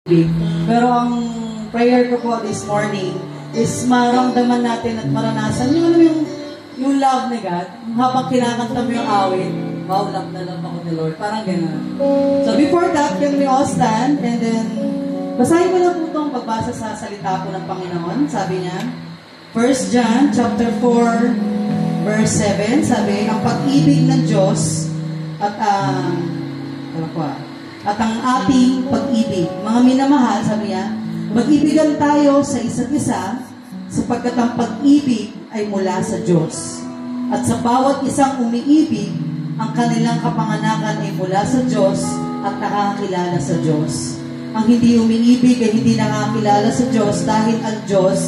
Pero ang prayer ko po this morning is maramdaman natin at maranasan yung love ni God habang kinakanta mo yung awit. Wow, love na love ako ni Lord. Parang gano'n. So before that, can we all stand and then basahin ko na po itong pagbasa sa salita po ng Panginoon. Sabi niya, 1 John chapter 4 verse 7, sabi, ang pag-ibig ng Diyos at ang ating pag-ibig. Mga minamahal, sabi niya, mag-ibigan tayo sa isa't isa sapagkat ang pag-ibig ay mula sa Diyos. At sa bawat isang umiibig, ang kanilang kapanganakan ay mula sa Diyos at nakakilala sa Diyos. Ang hindi umiibig ay hindi nakakilala sa Diyos dahil ang Diyos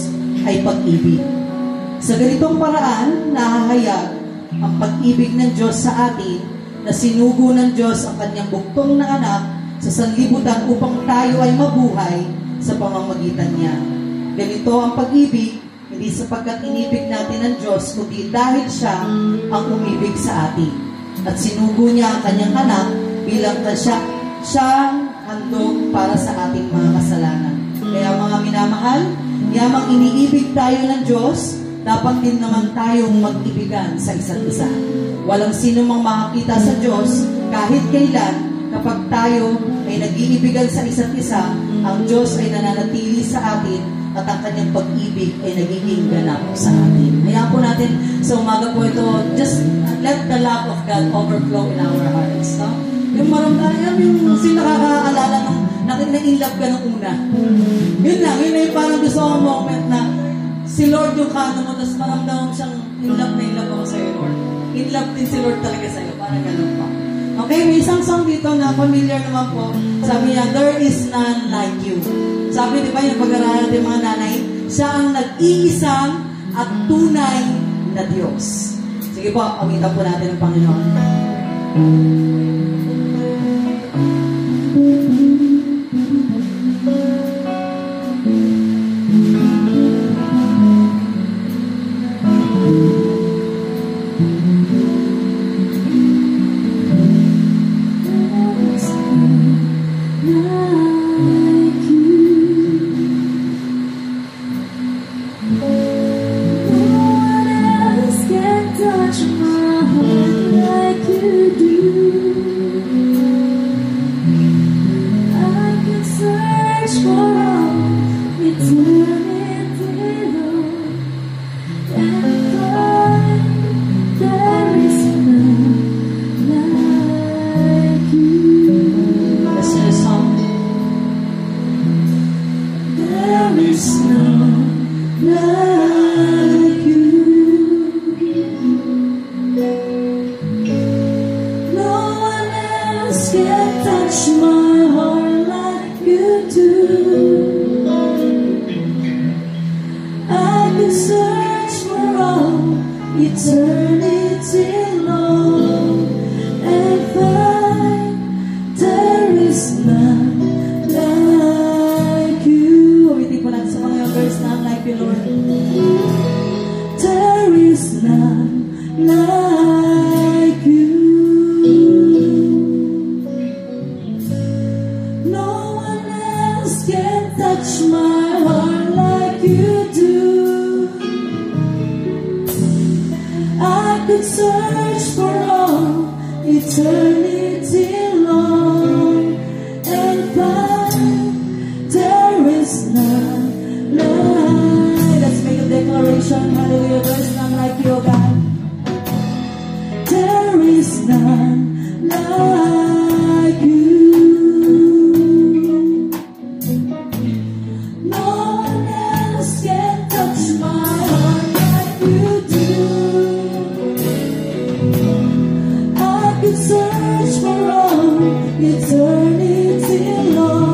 ay pag-ibig. Sa ganitong paraan, nahahayag ang pag-ibig ng Diyos sa atin na sinugo ng Diyos ang kanyang buktong na anak sa sanlibutan upang tayo ay mabuhay sa pamamagitan niya. Ganito ang pag-ibig, hindi sapagkat inibig natin ang Diyos, kundi dahil siya ang umibig sa atin. At sinugo niya ang kanyang anak bilang siyang handog para sa ating mga kasalanan. Kaya mga minamahal, yamang iniibig tayo ng Diyos, dapat din naman tayong mag-ibigan sa isa't isa. Walang sino mang makakita sa Diyos kahit kailan. Kapag tayo ay nag-iibigan sa isa't isa, ang Diyos ay nananatili sa atin at ang kanyang pag-ibig ay nagiging ganap sa atin. Hayaan po natin sa umaga po ito, just let the love of God overflow in our hearts. No? Yung maramdaman, yung nakakaalala nung na-inlove ka nung una. Yun lang, yun ay parang gusto ko moment na si Lord yung kano mo, tapos maramdaman siyang in-love ako sa'yo, Lord. In-love din si Lord talaga sa'yo, parang ganun pa. Okay, may isang song dito na familiar naman po. Sabi niya, there is none like you. Sabi, di ba, yung pag-aralan natin mga nanay, siya ang nag-iisang at tunay na Diyos. Sige po, pamitan po natin ang Panginoon. Eternity long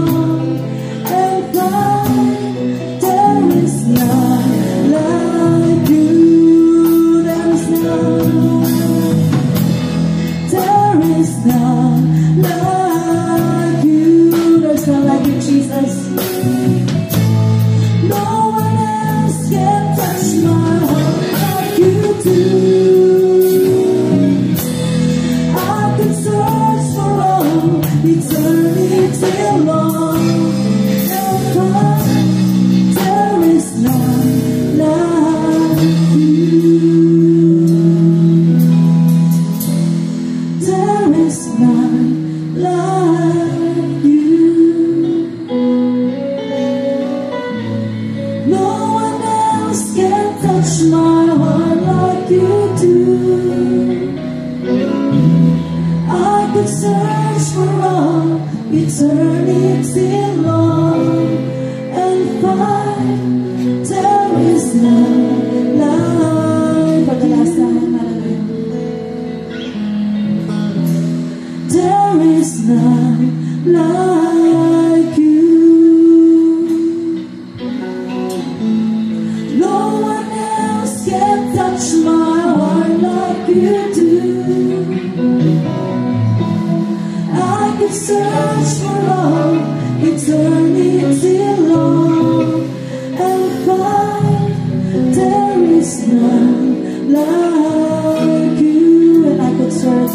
like you. And I could search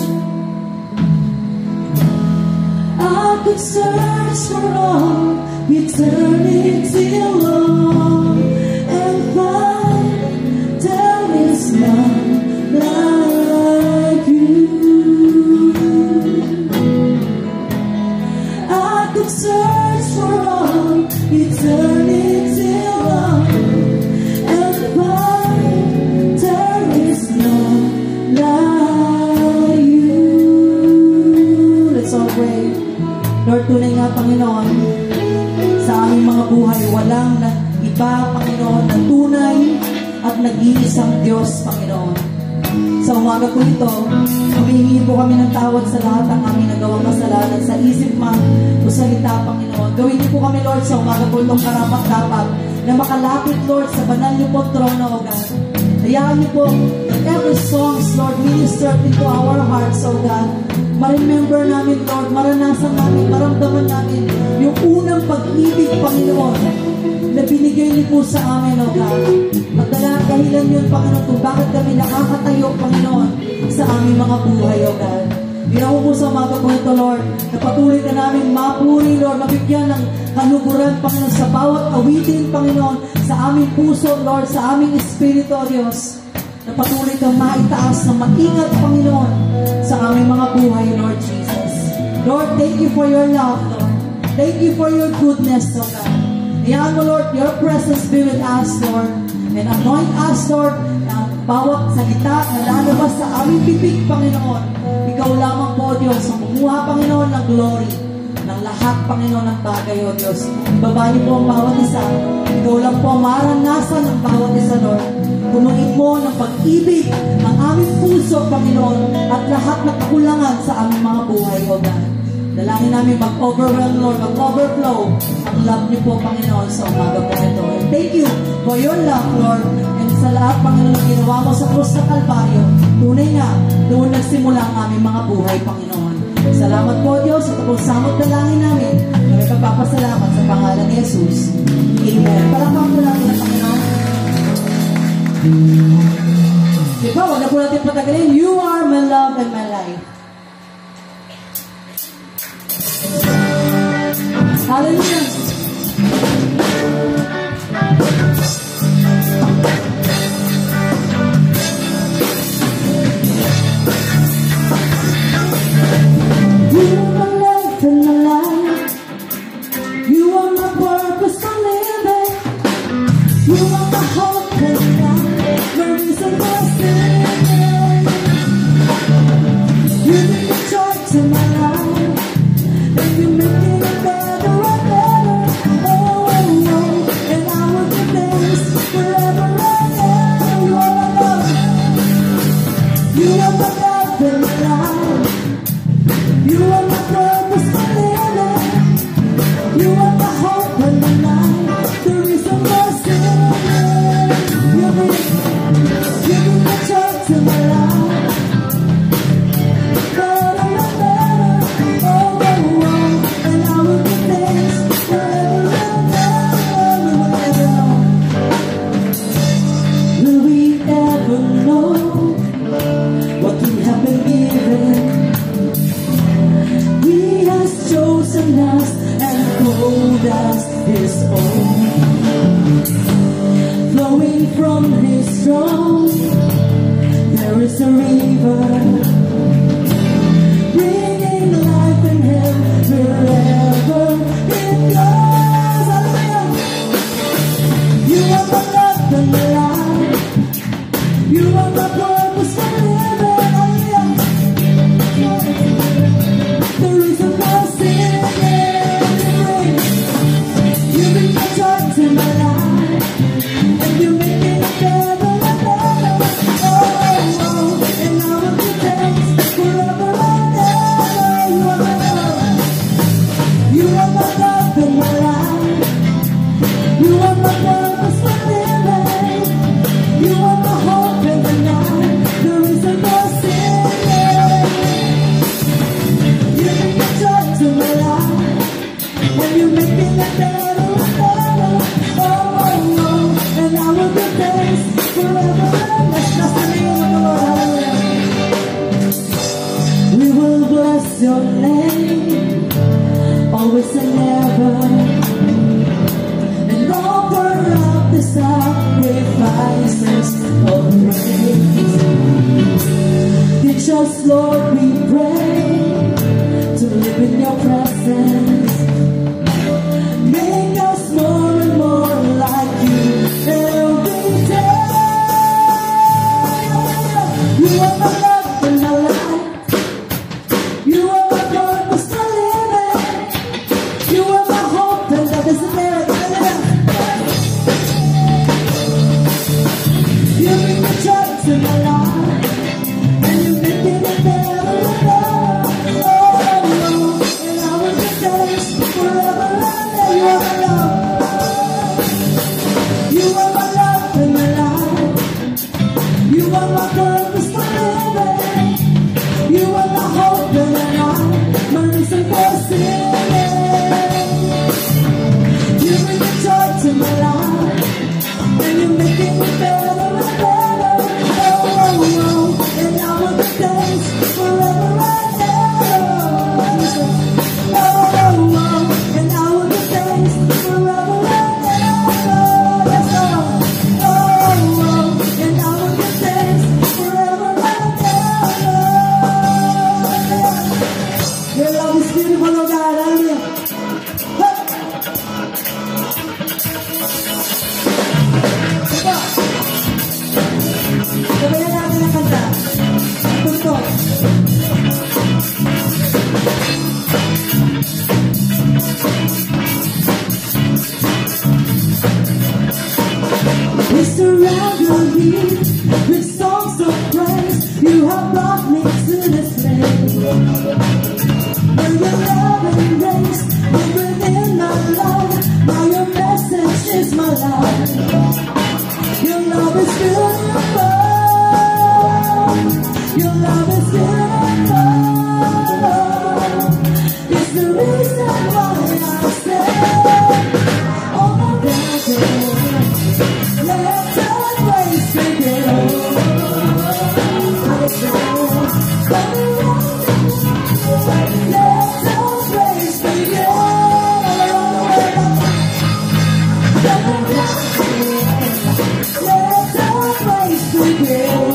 for all eternity long and find there is none like you. I could search for all eternity long and find there is none like you. Let's all pray. Lord, tunay nga, Panginoon, sa aming mga buhay, walang iba, Panginoon, na tunay at nag-iisang Diyos, Panginoon. Sa umaga po ito, humihingi po kami ng tawad sa lahat ng aming nagawang kasalanan, sa isip man o salita, Panginoon. Gawin niyo po kami, Lord, sa umaga po itong karapat-dapat na makalapit, Lord, sa banal niyo po trono, O God. Hayaan niyo po that every songs, Lord, minister into our hearts, O God. Ma-remember namin, Lord, maranasan namin, maramdaman namin yung unang pag-ibig, Panginoon, na binigay niyo po sa amin, O God. At dahilan yun, Panginoon, kung bakit kami nakakatayo, Panginoon, sa aming mga buhay, O God. Binaw po sa umaga po ito, Lord, na patuloy ka namin mapuri, Lord, mabigyan ng kaluguran, Panginoon, sa bawat awitin, Panginoon, sa aming puso, Lord, sa aming espiritu, O Diyos, na patuloy ka maitaas na maingat, Panginoon, sa aming mga buhay, Lord Jesus. Lord, thank you for your love, Lord. Thank you for your goodness, O God. Iyan mo, Lord, your presence be with us, Lord, and anoint us, Lord, ang bawat salita na lalabas sa aming bibig, Panginoon. Ikaw lamang po, Diyos, ang kumuha, Panginoon, ng glory, ng lahat, Panginoon, ng bagay, O Diyos. Ibaba niyo po ang bawat isa. Ikaw lang po maranasan ng bawat isa, Lord. Punuin mo ng pag-ibig ang aming puso, Panginoon, at lahat ng kakulangan sa aming mga buhay, O God. Dalangin namin mag-overwhelm, Lord, mag-overflow ang love niyo po, Panginoon, sa umaga po ito. And thank you for your love, Lord, and sa lahat, Panginoon, na ginawa mo sa krus ng Kalbaryo. Tunay nga, doon nagsimula ang aming mga buhay, Panginoon. Salamat po, Diyos, sa tapos samot dalangin namin na may pagpapasalamat sa pangalan ni Jesus. Amen. Palakpak po natin ang Panginoon. Diba, wag na po natin patagalin. You are my love and my life. Hallelujah. You are my life and my life. You are my purpose for living. You are my hope and life. My reason for living. You bring the joy to my life. And you make it better and better. Oh, lead with songs of praise. You have brought me to this place. Where your love and grace live within my life. Now your message is my life. Your love is beautiful. Your love is beautiful. It's the reason why I say, oh my God, let the praise begin. Let the praise begin.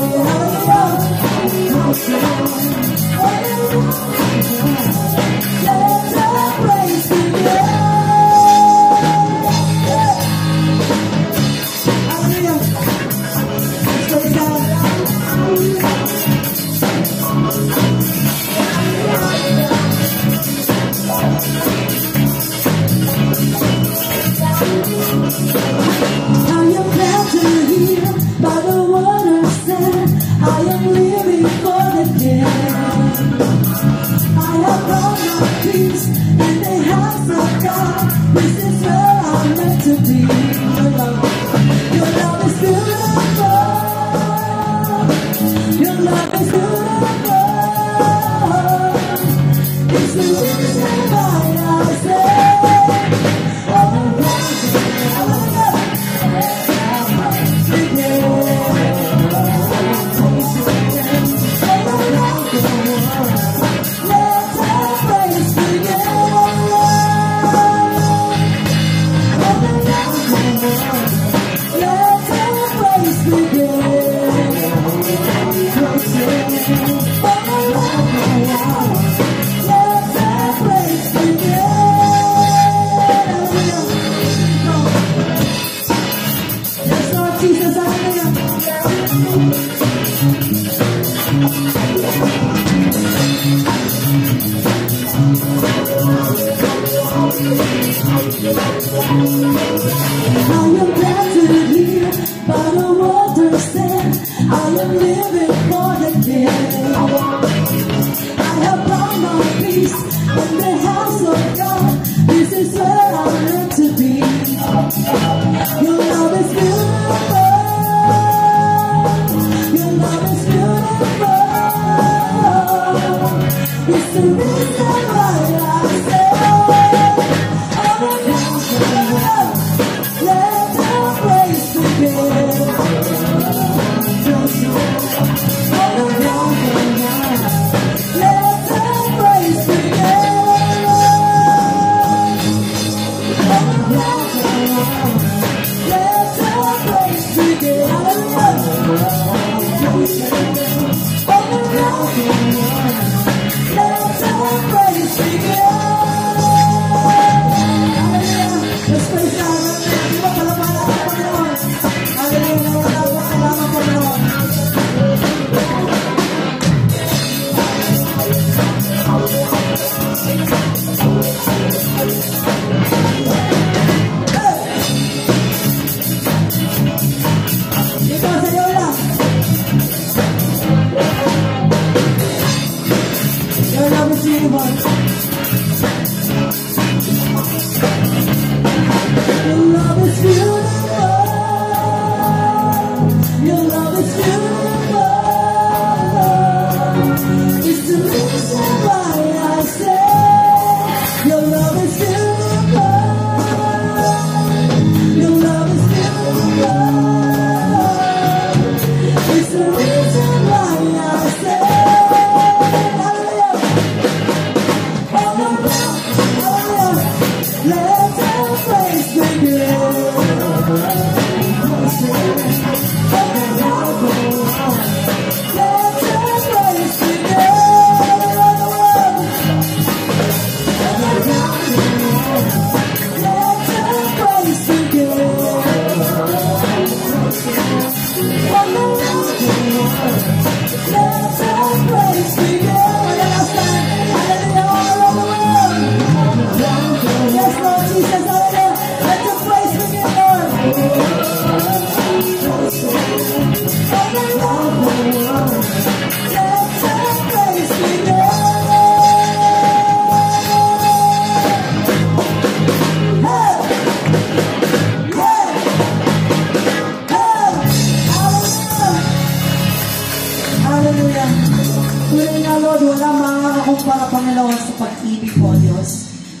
This is where I'm meant to be. Your love is beautiful. Your love is beautiful. It's the reason why I say, oh my God,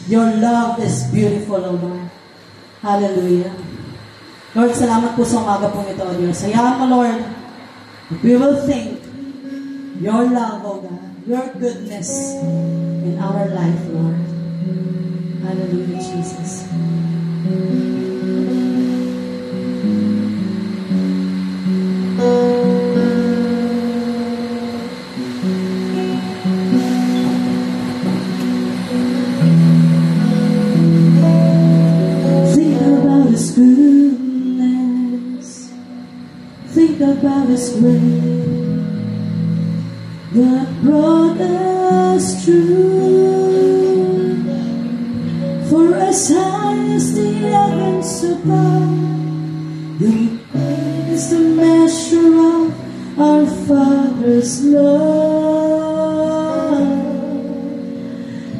Your love is beautiful, O Lord. Hallelujah. Lord, salamat po sa umaga po ito, O Diyos. Hayaan mo, Lord, we will think your love, O God, your goodness in our life, Lord. Hallelujah, Jesus. Think about His grace that brought us through. For as high as the heavens above, the great is the measure of our Father's love.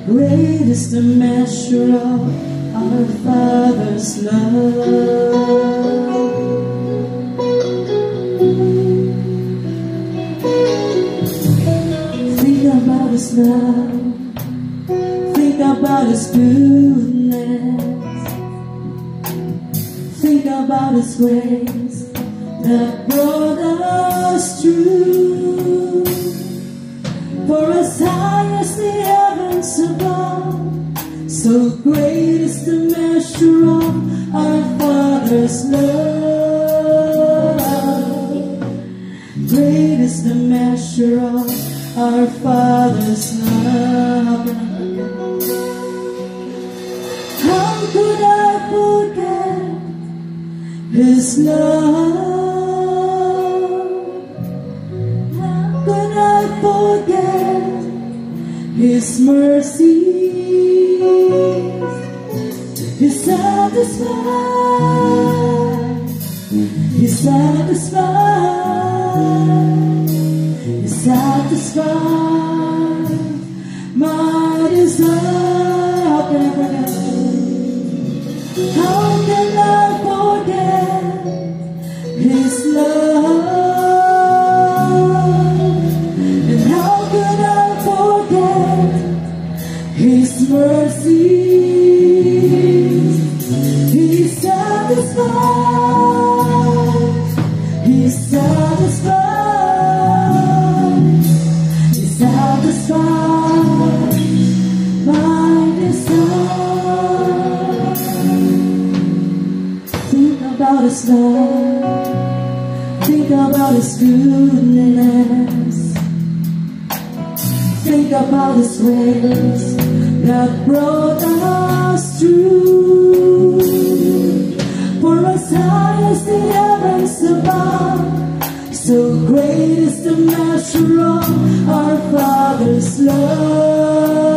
Great is the measure of our Father's love. Think about His love. Think about His goodness. Think about His grace that brought us through. For as high as the heavens above, so great is the measure of our Father's love. Great is the measure of our Father's love. How could I forget His love? How could I forget His mercy? He satisfies. He satisfies. He satisfies my desire. How can I forget? How can I forget His love? And how can I forget His mercy? He satisfies. He satisfies. He satisfies my desire. Think about His love. Think about His goodness. Think about His grace that brought us through. For as high as the heavens above, so great is the measure of our Father's love.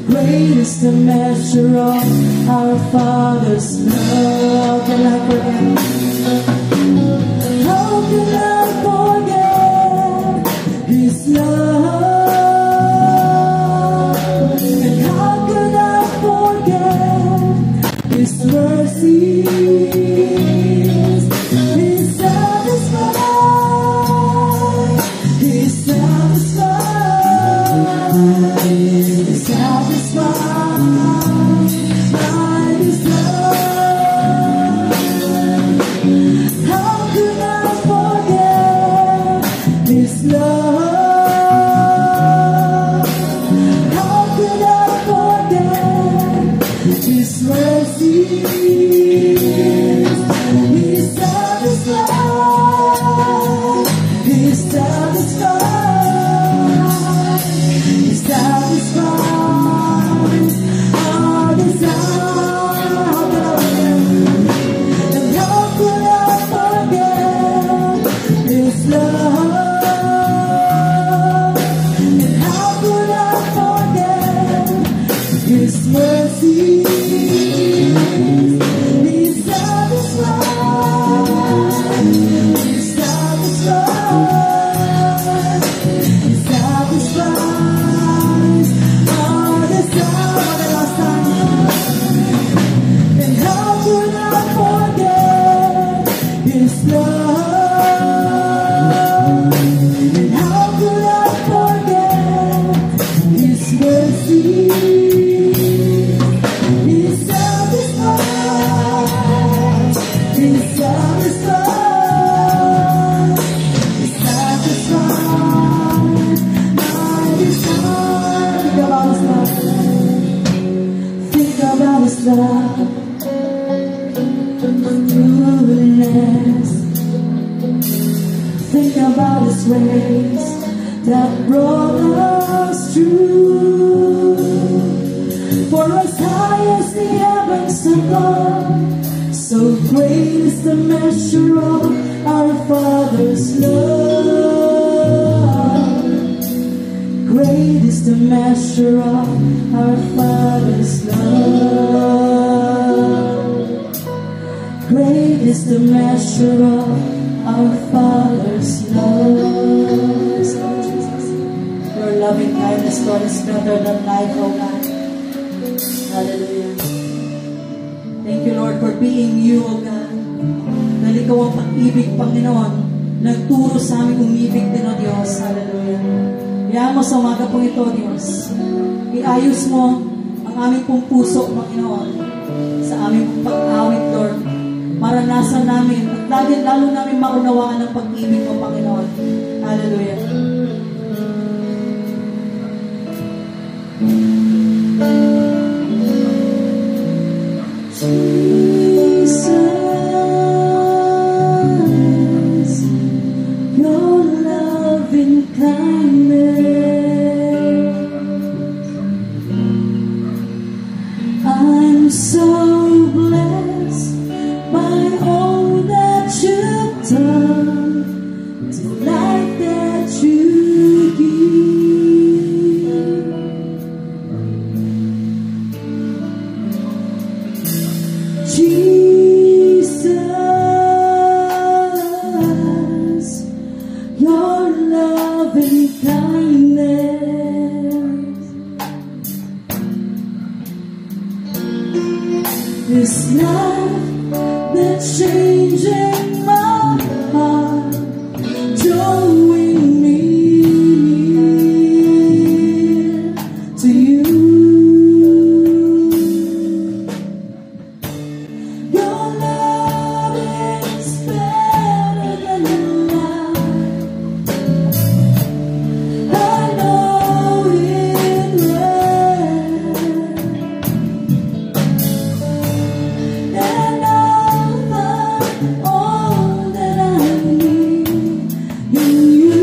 Great is the measure of our Father's love. Can I forget? How can I forget His love? And how can I forget His mercy? He's satisfied. He's satisfied. He's satisfied by His love. How could I forget His love? How could I forget His mercy? He's satisfied. He's satisfied. He's satisfied our desire. And how could I forget His love? And how could I forget His mercy? He's love, goodness. Think about His ways that brought us through. For as high as the heavens above, so great is the measure of our Father's love. Great is the measure of our Father's love. Great is the measure of our Father's love. Your loving kindness, Lord, is better than life, O God. Hallelujah. Thank you, Lord, for being you, O God. Dahil ikaw ang pag-ibig, Panginoon, nagturo sa aming umibig din, O Diyos. Hallelujah. Kaya mo sa umaga pong ito, Diyos. Iayos mo ang aming pong puso, Panginoon, sa aming pong pag-awit, Lord. Maranasan namin at lalo namin maunawaan ang pag-ibig mo, Panginoon. Hallelujah. Jesus, your loving kindness, I'm so blessed by all that you've done, the life that you give. Jesus, your loving kindness is life that's changing my heart, drawing me near to you. Your love is better than life. I know it well, and I'll find all that I need in you.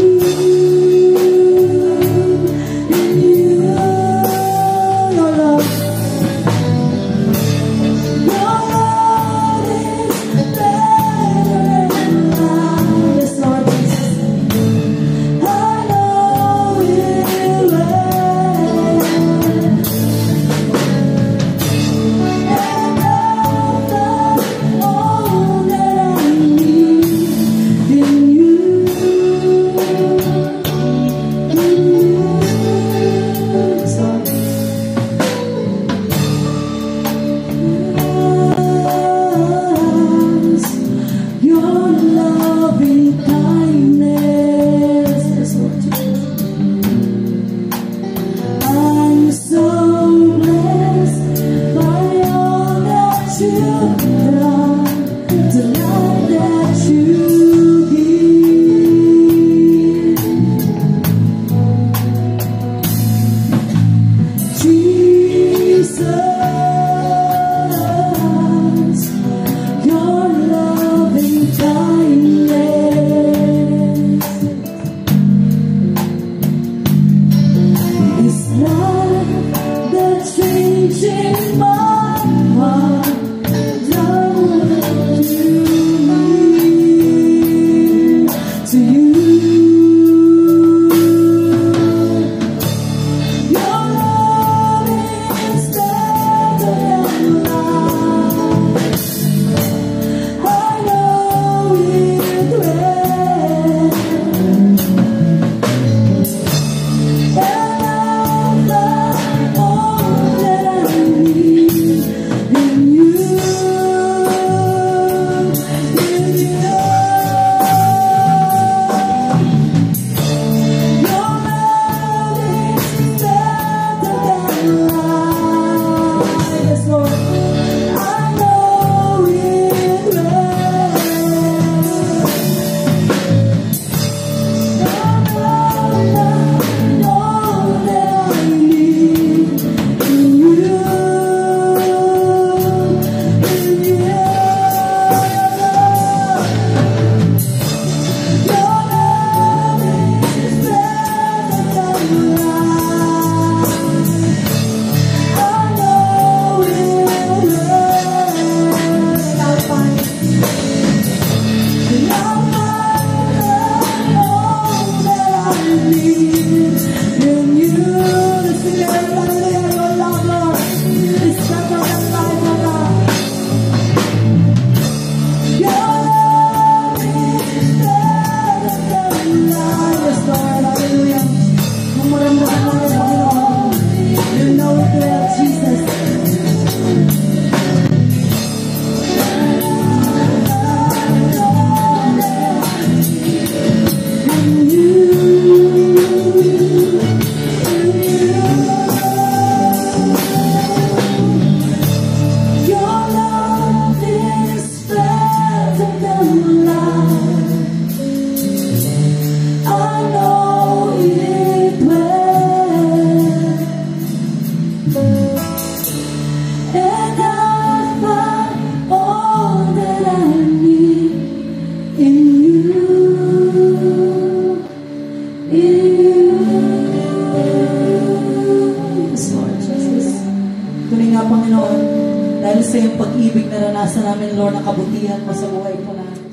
Dahil sa iyong pag-ibig, naranasan namin, Lord, ang kabutihan mo sa buhay ko namin.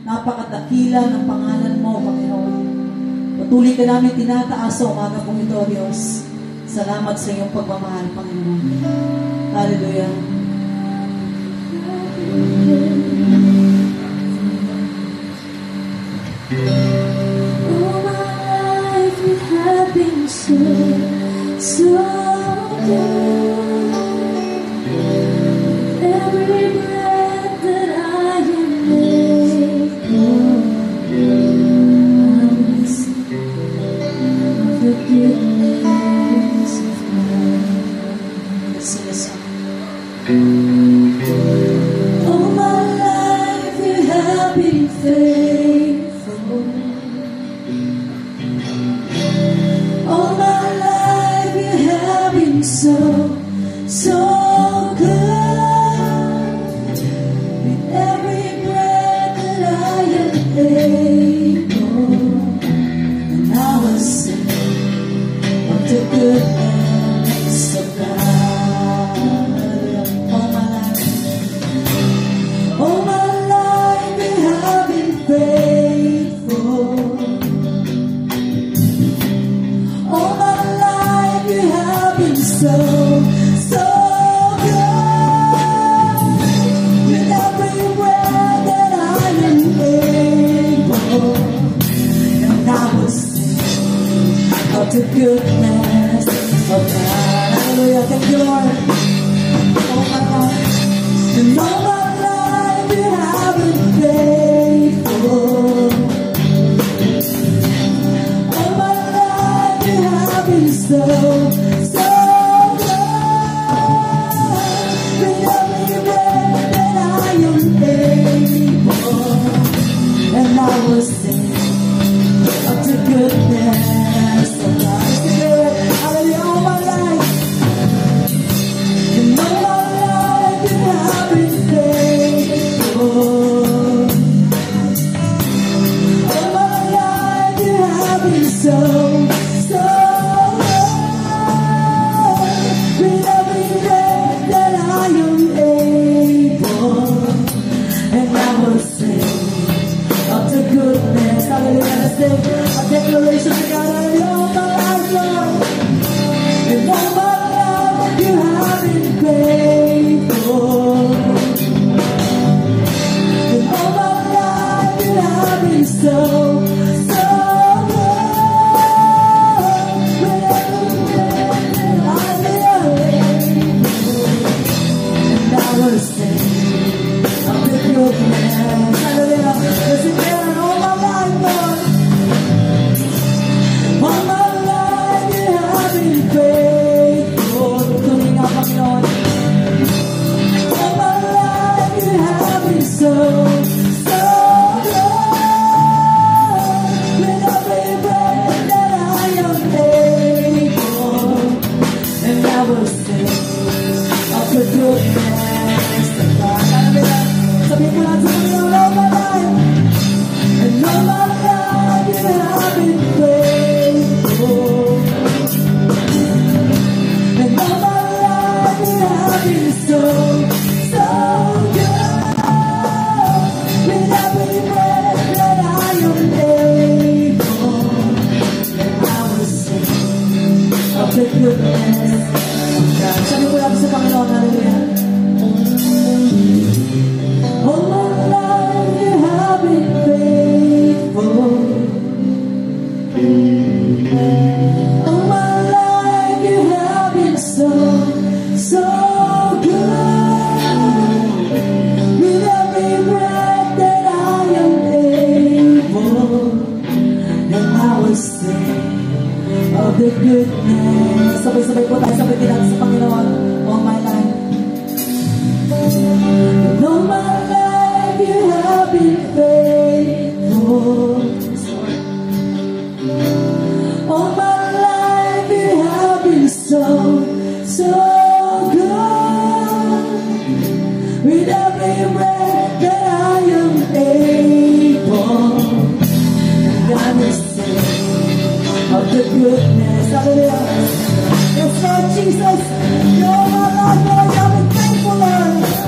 Napakadakila ng pangalan mo, Panginoon. Patuloy ka namin tinataas sa umaga pong ito, Diyos. Salamat sa iyong pagmamahal, Panginoon. Hallelujah. All my life you have been so good. Every breath that I am able, I'm singing of the goodness of God. Let's sing a song. All my life you have been faithful. All my life you have been so good. With every breath that I am able, and I will sing of the goodness of God. All my life you have been faithful. All my life you have been so good. With every breath that I am able, and I will sing of the goodness of God. Hallelujah, thank you, Lord. All my life, and all my life you have been faithful. All my life you have been so good. With every breath that I am able, and I will sing of the goodness of God. Hallelujah, all my life, and all my life you have been faithful. All my life you have been so good. With every breath that I am able, and I will sing of the goodness. Hallelujah, let's sing a declaration to God. Hallelujah, all my life, Lord. And all my life you have been faithful. And all my life you have been so good. With every breath that I am able, and I will sing of the goodness. Hallelujah, let's sing it. All my life, Lord. All my life you have been faithful. Tuloy nga, Panginoon. All my life you have been so good. With every breath that I am able, and I will sing of the goodness of God. Hallelujah. Sabihin mo lang sa Panginoon, all my life, and all my life you have been faithful. And all my life you have been so good. With every breath that I am able, and I will sing of the goodness of God. Sabi ko lang sa Panginoon, hallelujah. All my life you have been faithful. All my life you have been so good. With every breath that I am able, and I will sing of the goodness. Sabay-sabay po tayo, sabay natin sa Panginoon. All my life. And all my life you have been faithful. All my life you have been so good. With every breath that I am able, and I will sing of the goodness. Hallelujah. Yes, Lord Jesus, you're my life, Lord. I've been faithful, Lord.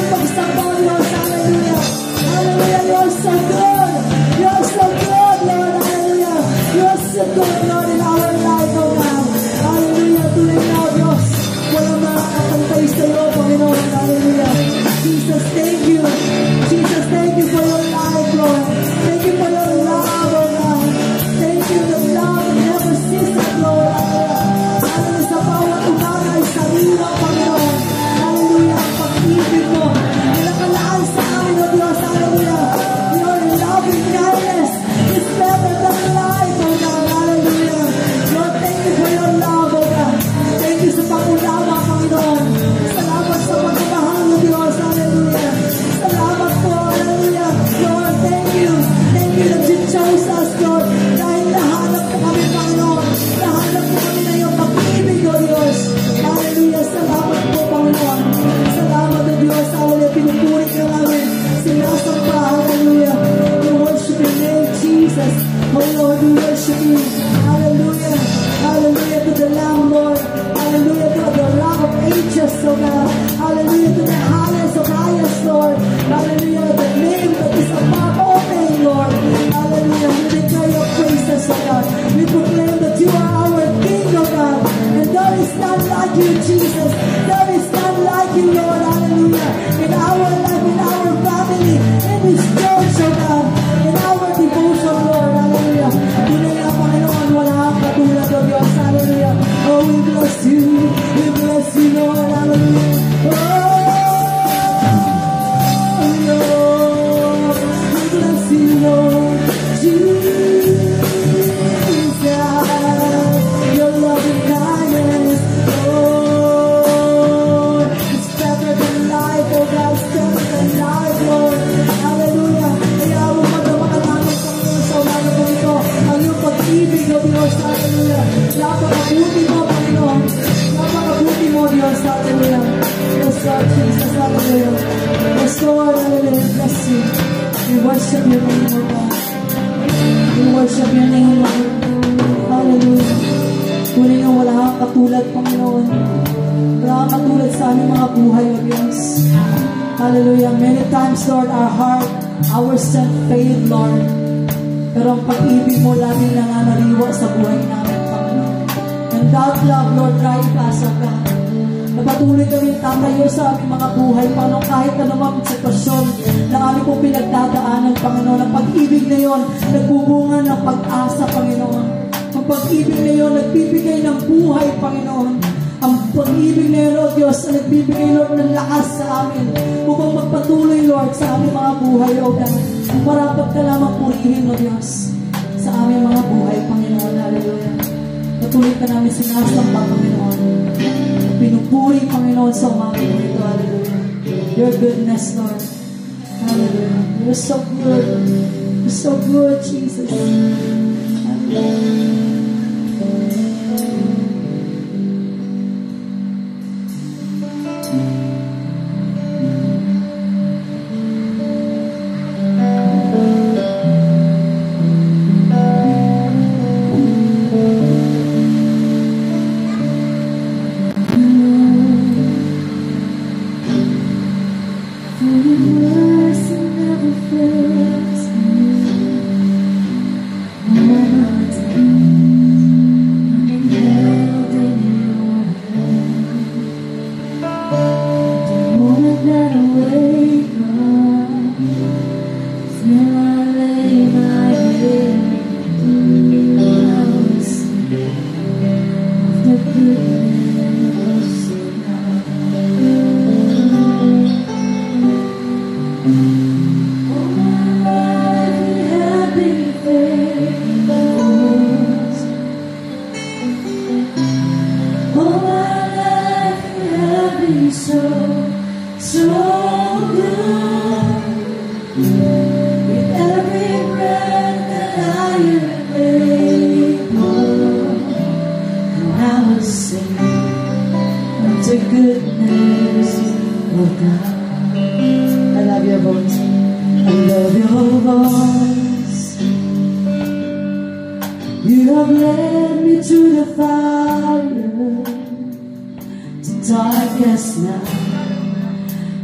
aming pagsamba, Diyos. Hallelujah. Hallelujah. You're so good. You're so good, Lord. Hallelujah. You're so good, Lord, in our life, oh God. Hallelujah. Tuloy na, Diyos. Walang makakapantay sa iyo, Panginoon. Hallelujah. Jesus, thank you. Jesus, thank you for your life, Lord. Thank you for your love, oh God. Thank you, the love that never ceases, Lord. Hallelujah. Sa bawat umaga ay sariwa, Panginoon. Hallelujah. Ang pag-ibig mo. Nakalaan sa amin, O Diyos. Hallelujah. Your loving kindness is better than life, O God. Hallelujah. Lord, thank you for your love, O God. Thank you sa pag-unawa, Panginoon. Salamat sa pagmamahal, O Diyos. Hallelujah. Salamat po. Hallelujah. Lord, thank you. Thank you that you chose us, Lord. Dahil nahanap po kami, Panginoon. Nahanap po kami na iyong pag-ibig, O Diyos. Hallelujah. Salamat po, Panginoon. Salamat, O Diyos. Hallelujah. Pinupuri ka namin. Sinasamba. Hallelujah. We worship your name, Jesus. Oh Lord, we worship you. Hallelujah. Hallelujah to the Lamb, Lord. Hallelujah to the Lamb of ages, O God. Hallelujah to the highest of highest, Lord. Hallelujah. The name that is above all name, Lord. Hallelujah. We declare your praises, O God. We proclaim that you are our King, O God. And there is none like you, Jesus. There is none like you, Lord. Hallelujah. In our life, in our family, in this church, O God. In our devotion, Lord. Hallelujah. Tunay na, Panginoon, wala ang katulad, O Diyos. Hallelujah. Oh, we bless you. We bless you, Lord. Hallelujah. Oh, Lord. We bless you, Lord. Jesus. Your loving kindness, Lord. It's better than life, oh God. It's better than life, Lord. Hallelujah. Kaya ako magdamakan namin, Panginoon, sa umaga po ito. Ang iyong pag-ibig, O Diyos. Hallelujah. Napakabuti mo, Panginoon. Napakabuti mo, Diyos. Hallelujah. Yes, Lord Jesus. Hallelujah. Yes, Lord. Hallelujah. Bless you. We worship your name, O God. We worship your name, Lord. Hallelujah. Tunay nga wala kang katulad, Panginoon. Wala kang katulad sa aming mga buhay, O Diyos. Hallelujah. Many times, Lord, our heart, our strength failed, Lord. Pero ang pag-ibig mo laging nananaliwa sa buhay namin, Panginoon. And that love, Lord, drive us, O God. Napatuloy kami tatayo sa aming mga buhay, Panginoon, kahit anumang sitwasyon na aming pong pinagdadaanan, Panginoon. Ang pag-ibig na yon, nagbubunga ng pag-asa, Panginoon. Ang pag-ibig na yon, nagbibigay ng buhay, Panginoon. Ang pag-ibig na yun, O Diyos, na nagbibigay, Lord, ng lakas sa amin upang magpatuloy, Lord, sa aming mga buhay, O God. Marapat ka lamang purihin, O Diyos, sa aming mga buhay, Panginoon. Hallelujah. Patuloy ka namin sinasamba, Panginoon. Pinupuri, Panginoon, sa umaga po ito. Hallelujah. Your goodness, Lord. Hallelujah. You're so good. You're so good, Jesus. Hallelujah.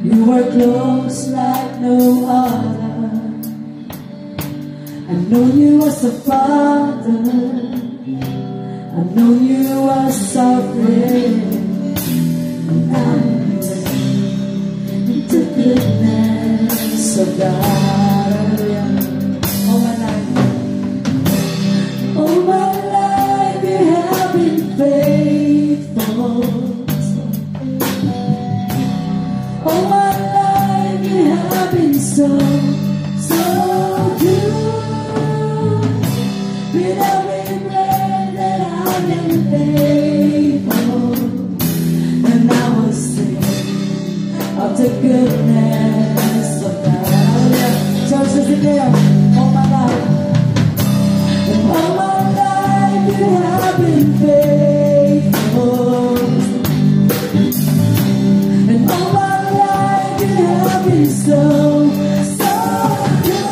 You were close like no other. I've known you as a father, I've known you as a friend, and I'm into goodness of God. All my life, all my life you have been faithful. All my life you have been so, so good. With every breath that I am able, and I will sing of the goodness of God. Church, is it there? All my life, and all my life you have been faithful, and all my life you have been so, so good.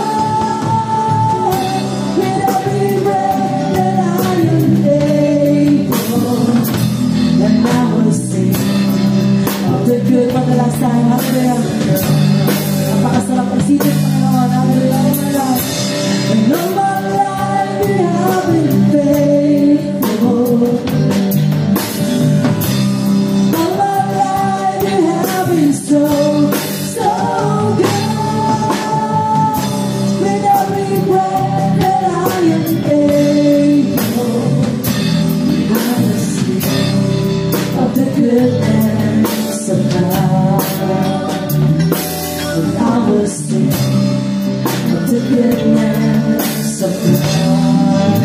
With every breath that I am able, and I will sing of the good. For the last time, hallelujah. Napakasarap isipin, Panginoon, hallelujah. All my life, and all my life you have been faithful. All my life you have been so, so good. With every breath that I am able, I will sing of the goodness of God. And I will sing of the goodness of God.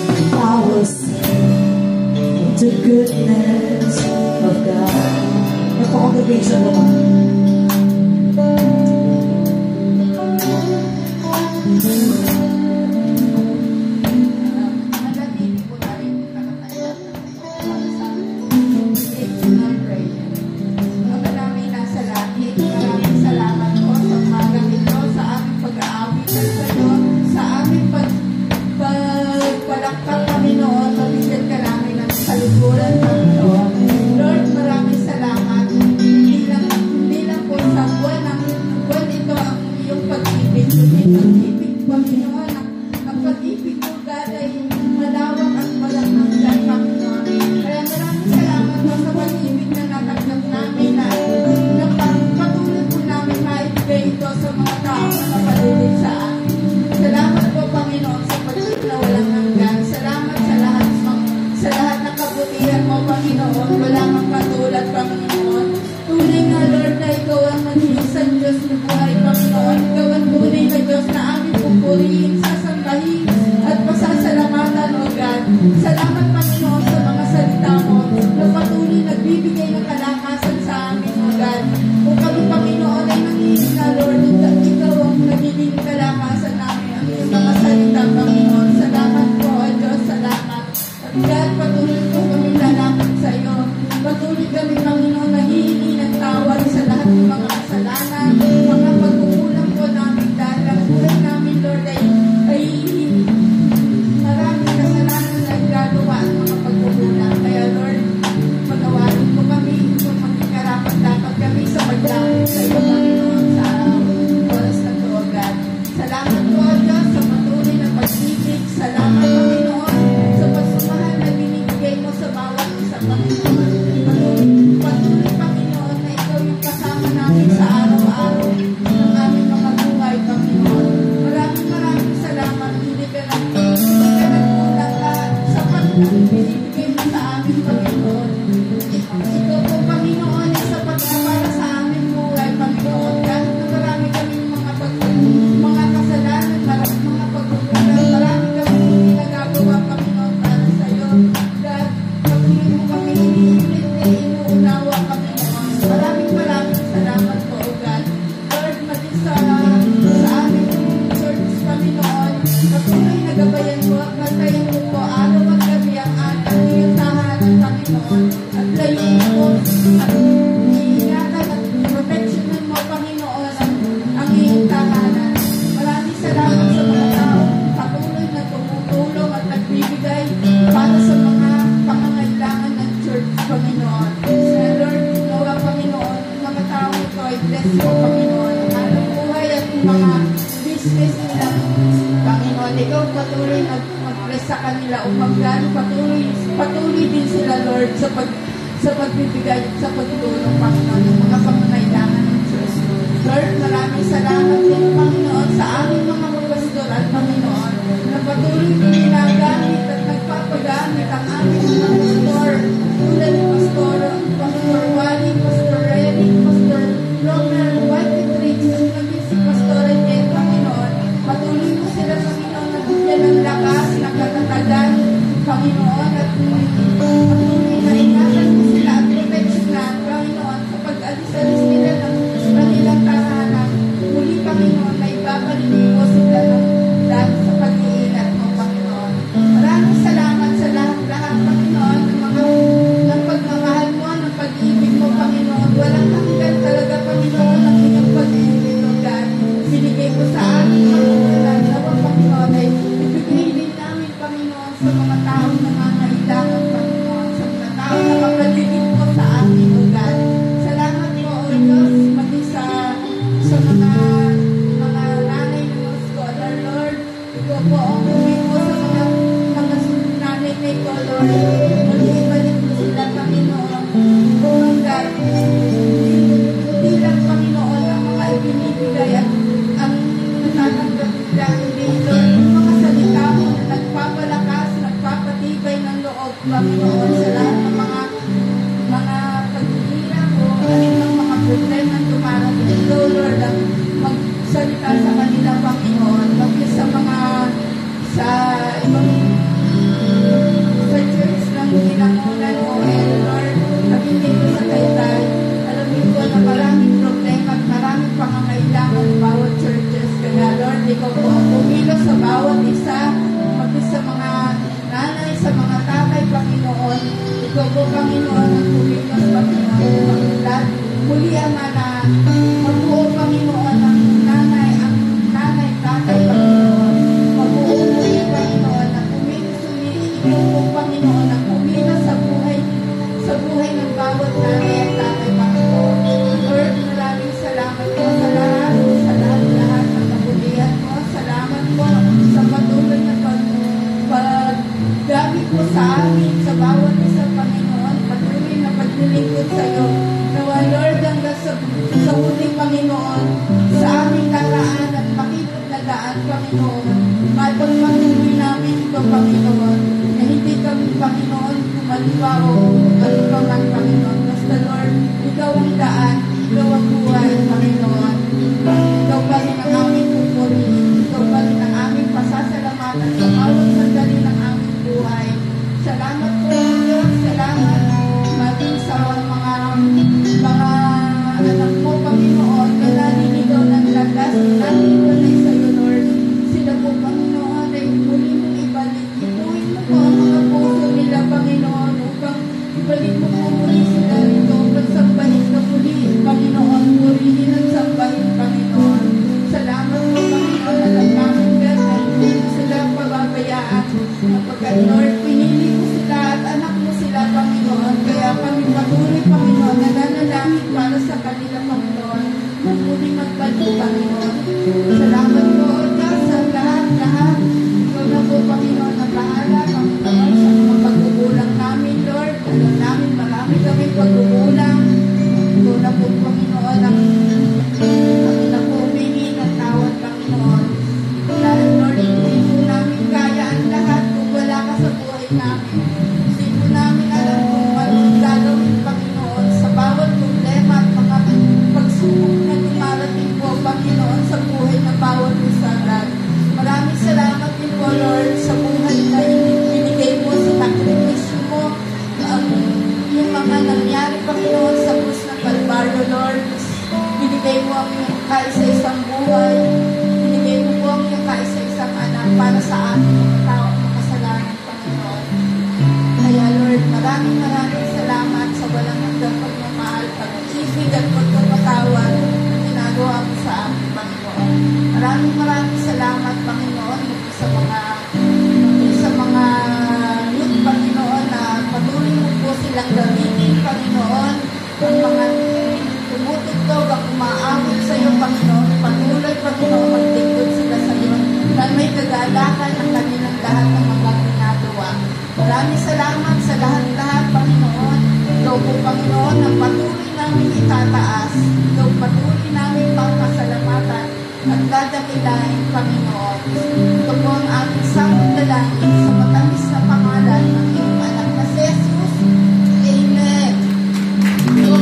And I will sing of the goodness of God. Ito congregation naman. Manatili po namin nakatayo para sa faithful prayer. Ama namin nasa langit, maraming salamat po sa umagang ito, sa aming pag-aawitan sa iyo, sa aming pagpalakpak, Panginoon, mabigyan ka namin ng kaluguran, Panginoon. Lord, maraming salamat. Hindi lang po sa buwan ito ang iyong pag-ibig, kundi pag-ibig, Panginoon, ang pag-ibig mo, God, ay malawak at walang hanggan, Panginoon. Kaya maraming salamat po sa pag-ibig na natanggap namin na patuloy po namin maibigay ito sa mga tao na napalulit sa amin. Salamat po, Panginoon, sa pag-ibig na walang hanggan. Salamat sa lahat ng kabutihan mo, Panginoon. Wala kang katulad, Panginoon. Tunay na, Lord, na ikaw ang nag-iisang Diyos ng buhay, Panginoon. Ikaw ang tunay na Diyos na aming pupurihin, sasambahin, at pasasalamatan, O God. Salamat, Panginoon, sa mga salita mo na patuloy nagbibigay ng kalakasan sa amin, O God. Kung kami, Panginoon, ay nanginig na, Lord, ikaw ang nagiging kalakasan namin, ang iyong mga salita, Panginoon. Salamat po, O Diyos, salamat. At God, patuloy po kami lalapit sa iyo. Patuloy kami, Panginoon, nahihingi ng tawad sa lahat ng mga kasalanan, mga pagkukulang po namin, dahil ang buhay namin, Lord, ay maraming kasalanan na gagawa at mga pagkukulang. Kaya, Lord, patawarin po kami kung maging karapat-dapat kami sa paglapit sa iyo, Panginoon, sa oras na ito, O God. Salamat po, O Diyos, sa patuloy na pag-ibig. Salamat, Panginoon, sa pagsumahan na binibigay mo sa bawat isa, Panginoon. Patuloy, Panginoon, na ikaw yung kasama namin sa araw-araw ng aming mga buhay, Panginoon. Maraming salamat. Hindi ka nagkulang lahat sa binibigay mo sa amin, Panginoon. Ikaw po, Panginoon, ay sapat na para sa aming buhay, Panginoon. Kahit na marami kami mga kasalanan, mga pagkukulang, marami kami hindi nagagawa, Panginoon, para sa iyo. God, patuloy mo kami iniulit na inuunawa, Panginoon. Maraming salamat po, O God. i-bless mo, Panginoon, ang hanap buhay at yung mga business nila, Panginoon. Ikaw patuloy mag-bless sa kanila o magkano patuloy din sila, Lord, sa pagbibigay at sa pagtulong, Panginoon, ng mga pangangailangan ng Diyos. Lord, maraming salamat din, Panginoon, sa aming mga pastor at Panginoon, na patuloy ginagamit at nagpapagamit ang aming mga pastor, tulad ni Pastor Wally, Pastor Renny, Pastor Romer, White Tricks, at naging si Pastor Renny, Panginoon. Patuloy mo sila, Panginoon, na bigyan ng lakas, ng katatagan, Panginoon, at patuloy na ingatan mo sila at proteksyonan, Panginoon, sa pag-alis-alis nila ng kanilang tahanan. Muli, Panginoon, na ibabalik mo sila dahil sa pag-iingat mo, Panginoon. Maraming salamat sa lahat, Panginoon, ng pagmamahal mo, ng pag-ibig mo, Panginoon. Walang hanggan talaga, Panginoon, ang inyong pag-ibig, Lord God. Binigay mo sa amin, Panginoon, nawa, Panginoon, ay ibigay din namin, Panginoon, sa mga taong nangangailangan, Panginoon, sa mga taong nakapaligid mo sa amin, Lord God. Salamat po, O Diyos, maging sa mga nanay ng mga scholar, Lord. Ikaw po ang uwi mo sa mga nanay na ito, Lord. Mag-ibalik mo sila, Panginoon. Lord God, hindi lang, Panginoon, ang mga ibinibigay at ang natatanggap nila, hindi, Lord, yung mga salita mo na nagpapalakas, nagpapatibay ng loob, Panginoon, sa lahat ng mga paghihirap o anumang mga problema na dumarating. Ito, Lord, ang magsalita sa kanila, Panginoon, maging sa ibang sa church ng Ginangunan o Lord, sabihin dito sa Taytay, alamin ko na maraming problema at maraming pangangailangan ng bawat churches. Kaya, Lord, ikaw po ang pumilos sa bawat isa, maging sa mga nanay, sa mga tatay, Panginoon. Ikaw po, Panginoon, ang pumilos, Panginoon. Muli, Ama, na magbuo, Panginoon, ang nanay, tatay, Panginoon. Magbuo muli, Panginoon, na pumilos ikaw po, Panginoon, ang pumilos sa buhay ng bawat nanay at tatay, Panginoon. Lord, maraming salamat po sa lahat ng kabutihan mo. Salamat po sa patuloy na paggamit mo sa amin, sa bawat isa, Panginoon. Patuloy na paglilingkod sa iyo. Nawa, Lord, hanggang sa huli, Panginoon, sa aming daraan at makikot na daan, Panginoon. Mapagpatuloy namin ito, Panginoon, na hindi kami, Panginoon, kumaliwa o kumaliwa man, Panginoon. Basta, Lord, ikaw ang daan, ikaw ang buhay, Panginoon. Ikaw pa rin ang aming pupurihin. Ikaw pa rin ang aming pasasalamatan sa bawat sandali ng aming buhay. Salamat po, Diyos. Salamat. Maging sa mga anak mo, Panginoon, na naninigaw ng lagas, naniniwalay sa iyo, Lord. Sila po, Panginoon, ay muli mong ibalik. Ipuhin mo po ang mga puso nila, Panginoon, upang ibalik mo po muli sila rito, upang sambahin ka muli, Panginoon, purihin at sambahin, Panginoon. Salamat po, Panginoon, na nagpapagkat na hindi mo sila pababayaan. Kapagkat, Lord, pinili mo sila at anak mo sila, Panginoon. Kaya kami patuloy, Panginoon, na nanalangin para sa kanila, Panginoon. Muli magbalik, Panginoon. Salamat po, O Diyos, sa lahat. Ikaw na po, Panginoon, ang bahala, Panginoon, sa mga pagkukulang namin, Lord. Alam namin, marami kami pagkukulang. Ikaw na po, Panginoon, ang kami na po humingi ng tawad, Panginoon. Dahil, Lord, hindi po namin kaya ang lahat kung wala ka sa buhay namin. Hindi po namin alam kung anong gagawin, Panginoon, sa bawat problema at mga pagsubok na dumarating po, Panginoon, sa buhay ng namin itataas, ikaw patuloy namin papasalamatan at dadakilain, Panginoon. Ito po ang aming samot dalangin sa matamis na pangalan ng iyong anak na si Jesus. Amen.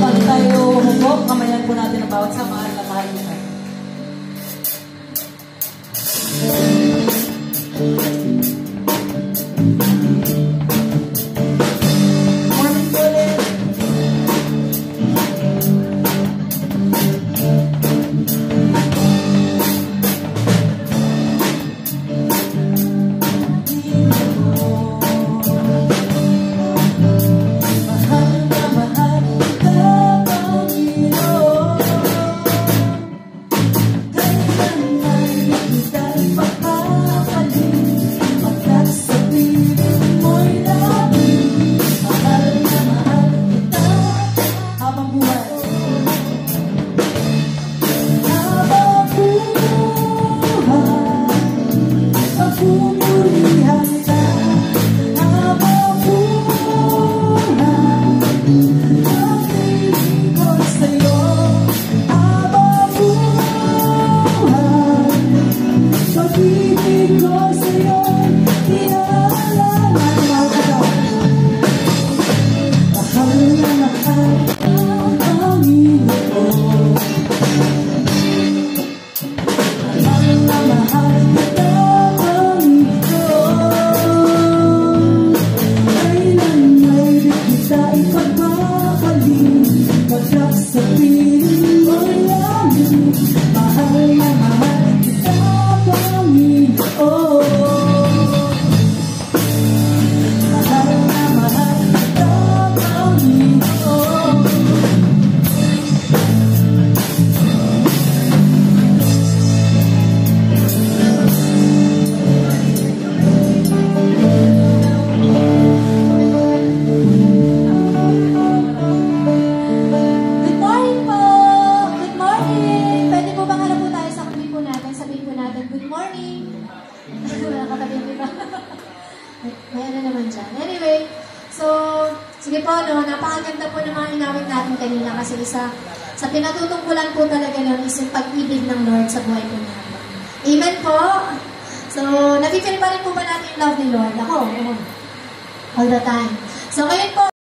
Bago tayo humok, kamayan po natin ang bawat samahan na mahal niya. Morning po ulit. Sige po, no, napakaganda po ng mga inawit natin kanina kasi sa pinatutungkulan po talaga nun is yung pag-ibig ng Lord sa buhay po natin. Amen po! So, napipili pa rin po ba natin yung love ni Lord? Ako, all the time. So, ngayon po,